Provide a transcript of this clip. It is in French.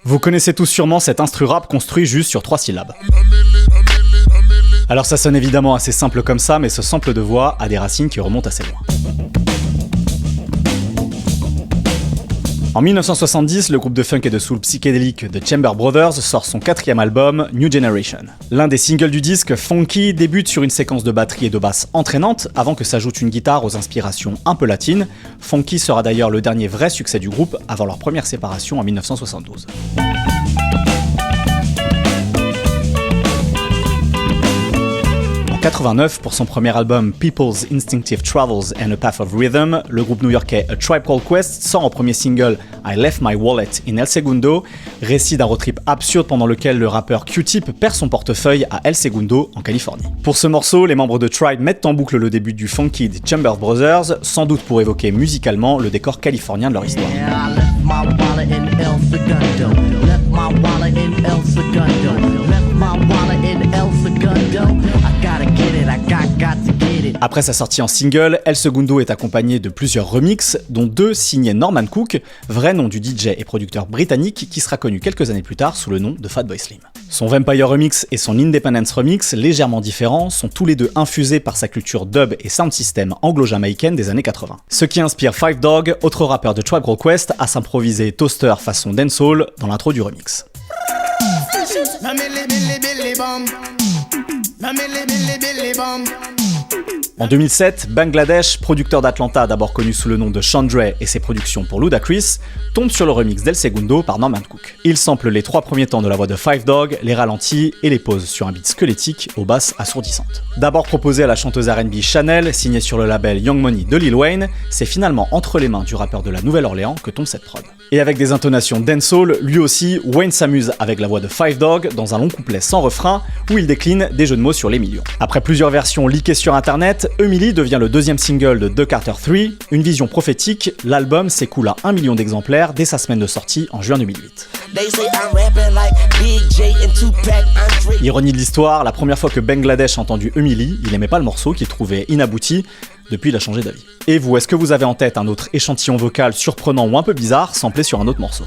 Vous connaissez tous sûrement cet instru rap construit juste sur 3 syllabes. Alors ça sonne évidemment assez simple comme ça, mais ce sample de voix a des racines qui remontent assez loin. En 1970, le groupe de funk et de soul psychédélique The Chamber Brothers sort son 4e album, New Generation. L'un des singles du disque, Funky, débute sur une séquence de batterie et de basse entraînante avant que s'ajoute une guitare aux inspirations un peu latines. Funky sera d'ailleurs le dernier vrai succès du groupe avant leur première séparation en 1972. En 1989, pour son premier album People's Instinctive Travels and a Path of Rhythm, le groupe new-yorkais A Tribe Called Quest sort en premier single I Left My Wallet in El Segundo, récit d'un road trip absurde pendant lequel le rappeur Q-Tip perd son portefeuille à El Segundo, en Californie. Pour ce morceau, les membres de Tribe mettent en boucle le début du funky des Chamber Brothers, sans doute pour évoquer musicalement le décor californien de leur histoire. Après sa sortie en single, El Segundo est accompagné de plusieurs remixes, dont 2 signés Norman Cook, vrai nom du DJ et producteur britannique qui sera connu quelques années plus tard sous le nom de Fatboy Slim. Son Vampire Remix et son Independence Remix, légèrement différents, sont tous les deux infusés par sa culture dub et sound system anglo-jamaïcaine des années 80. Ce qui inspire Five Dog, autre rappeur de Tribe Called Quest, à s'improviser toaster façon dancehall dans l'intro du remix. En 2007, Bangladesh, producteur d'Atlanta d'abord connu sous le nom de Sean Dre et ses productions pour Ludacris, tombe sur le remix d'El Segundo par Norman Cook. Il sample les 3 premiers temps de la voix de Five Dog, les ralentit et les pose sur un beat squelettique aux basses assourdissantes. D'abord proposé à la chanteuse R&B Chanel, signée sur le label Young Money de Lil Wayne, c'est finalement entre les mains du rappeur de la Nouvelle-Orléans que tombe cette prod. Et avec des intonations dancehall, lui aussi, Wayne s'amuse avec la voix de Five Dog dans un long couplet sans refrain où il décline des jeux de mots sur les millions. Après plusieurs versions leakées sur internet, Emily devient le 2e single de The Carter 3, une vision prophétique, l'album s'écoule à 1 million d'exemplaires dès sa semaine de sortie en juin 2008. Ironie de l'histoire, la première fois que Bangladesh a entendu Emily, il aimait pas le morceau qu'il trouvait inabouti. Depuis, il a changé d'avis. Et vous, est-ce que vous avez en tête un autre échantillon vocal surprenant ou un peu bizarre samplé sur un autre morceau ?